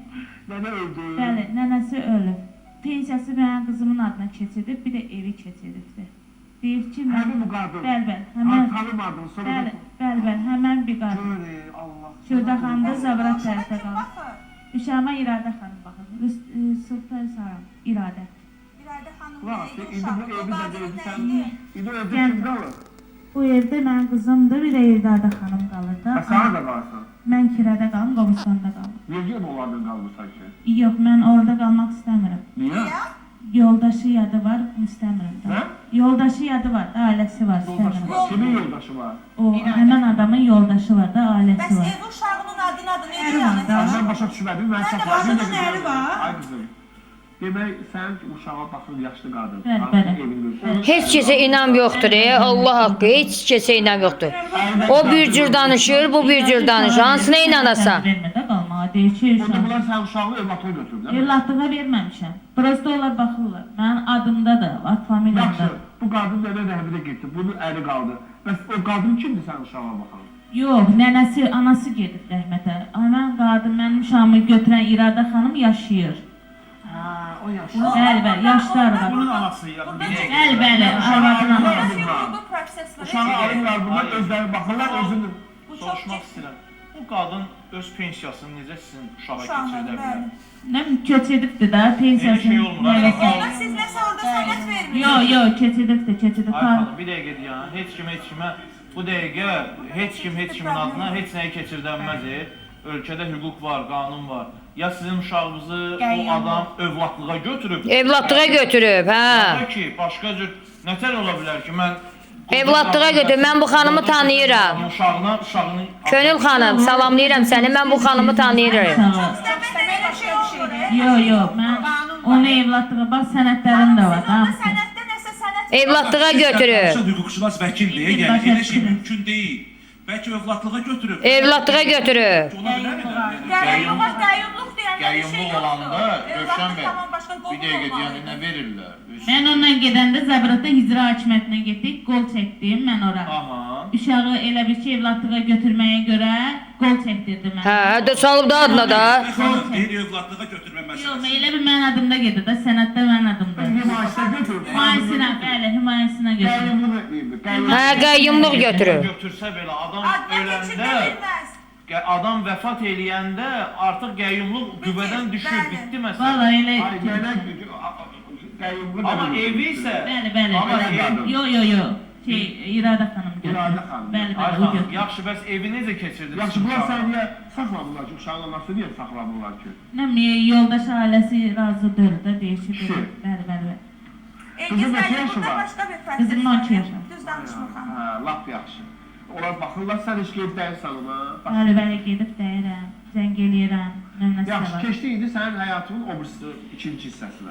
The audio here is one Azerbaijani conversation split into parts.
Nənə öldü. Bəli, nənəsi ölüb. Pensiyası mənim qızımın adına keçirdib, bir də evi keçirdibdi. Deyir ki, mən... Həmin bu qadın? Bəli, həmən... Tanımadın, sonra... Bəli, həmən bir qadın. Göre, Allah... Şurada xanımda Zabrat tərəfdə qalır. Uşağıma İradə xanım baxır. Sultan Saram, İradə. İradə xanım Vaxt, neydi indi bu uşaq? evi O də qadın deyildi, sən... neydi? İndi o evdə kim qalır? Bu evdə mənim qızımdır, bir də İradə xanım qalır da. Sana da qalsın. Mən kirədə qalım, Qobustanda qalım. Niyə mi onlardan qalmırsan ki? Yox, mən orada qalmaq istəmirəm. Niyə? Yoldaşı yadı var, istəmirəm da. Hə? Yoldaşı yadı var da, ailəsi var, Yoldaşı istəmirəm. var. Kimin yoldaşı var? O, həmən adamın yoldaşı var da, ailəsi Bəs var. ev uşağının adı neydi Əri var da. yəni? Mən başa düşmədim, mən Mən də saxladım. bacının əri var. Ay qızım. Demək, sən uşağa baxır, yaşlı qadın. Bəli, bəli. Heç kəsə inam yoxdur, Allah haqqı, heç kəsə inam yoxdur. O bir cür danışır, bu bir cür danışır. Hansına inanasan? Vermə də qalmağa, deyir ki, Burada bunlar sən uşaqlı evlatına götürüb, değil mi? evlatlığa verməmişəm. Prosto onlar baxırlar. Mənim adımdadır, ad familiyamda. Yaxşı, bu qadın nənə rəhmətə getdi, bunun əli qaldı. Bəs o qadın kimdir sən uşağa baxan? Yox, nənəsi, anası gedib rəhmətə. Həmən qadın mənim uşağımı götürən İradə xanım yaşayır. Ha, o yaşlı. Bəli, bəli, yaşlı arvad. Bunun anası ya. Bəli, bəli, arvadın anası. Bu proses var. Uşağı alırlar bunlar, özləri baxırlar, özünü... Bu çox Soruşmaq istəyirəm. Bu qadın öz pensiyasını necə sizin uşağa keçirdə bilər? Nə keçirdibdi də, pensiyasını. Elə şey olmur, ay xanım. Onda siz nəsə orada sənət vermirsiniz. Yox, keçirdibdi. Ay xanım, bir dəqiqə deyən, heç kimə bu dəqiqə heç kimin adına heç nəyi keçirdənməz. Ölkədə hüquq var, qanun var. Ya sizin uşağınızı o adam övladlığa götürüb. Evlatlığa götürüb, hə. Ya ki, başqa cür nətər ola bilər ki, mən... Evlatlığa götürüb, mən bu xanımı tanıyıram. Uşağının... Könül xanım, salamlayıram səni, mən bu xanımı tanıyıram. İstəmək elə şey olur. Yox, mən onu evlatlığa, bax sənədlərim də var. Onda sənətdə nəsə sənət... Evlatlığa götürüb. Hüquqşünas vəkildir, yəni elə şey mümkün deyil. Bəlkə övladlığa götürüb. Evlatlığa götürüb. Ola bilərmi? Qəyyumluq deyəndə bir şey Qəyyumluq yoxdur. olanda, Rövşən bəy, Tamam, başqa bir qovul dəqiqə olmalı. deyəndə nə verirlər? Mən ondan gedəndə Zabratda Hicra hakimiyyətinə getdik, qol çəkdim mən ora. Aha. Uşağı elə bir ki, evlatlığa götürməyə görə qol çəkdirdim mən. Hə, də salıb da adına da. Xanım, deyir övladlığa götürmə Yox, məsələsi. elə bir mənim adımda gedir də, sənəddə mənim adımda. Himayəsinə götürüb. Himayəsinə, bəli, himayəsinə götürür. Qəyyumluq Hə, qəyyumluq götürüb. Götürsə belə adam Adına keçirdə öləndə, bilməz. adam vəfat eləyəndə artıq qəyyumluq qüvvədən düşür, bəli. bitdi məsələ. Valla elə... Ay, mənə qəyyumluq... Amma evi isə... Bəli. Amma ev... Yox. İradə xanım götürür. İradə xanım. Bəli, Ay o xanım, götürür. yaxşı, bəs evi necə keçirdiniz? Yaxşı, bunlar sən niyə saxlamırlar ki, uşağın anası niyə saxlamırlar ki? Nə bileyim, yoldaş ailəsi razı deyil də, deyişir. Şey. Bəli. Qızın neçə yaşı Burada var? başqa bir proses Qızım 12 yaşı. Düz danışmıram. Hə, lap yaxşı. Onlar baxırlar, sən heç gedib dəyilsən ona. Bəli, gedib dəyirəm, zəng eləyirəm, nömrəsi Yaxşı, var. keçdi indi sənin həyatının o birisi ikinci hissəsinə.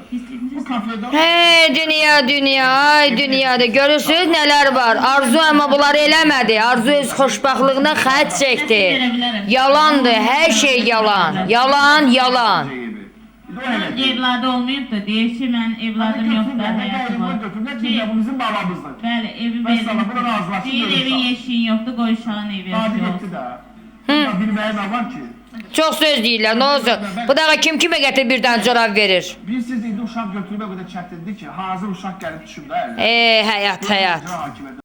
Bu kafedə... Hey dünya, ay dünyada görürsünüz nələr var. Arzu amma bunları eləmədi. Arzu öz xoşbaxtlığına xətt çəkdi. Yalandır, hər şey yalan. Yalan. Evladı olmayıb da, deyir ki, mən evladım yoxdur, həyatım var. Bu bizim babamızdan. Bəli, evi Vəssalam, buna verin. razılaşsın, Deyir, görürsən. evin yeşiyin yoxdur, qoy uşağın evi Qadi yoxdur. getdi də. Bunda bilməyə nə var ki? Çox söz deyirlər, nə olsun. Bu da kim kimə gətirib birdən cavab verir. Bilirsiniz, indi uşaq götürmək o qədər çətindir ki, hazır uşaq gəlib düşüb də əlinə. Həyat. İcra hakimiyyəti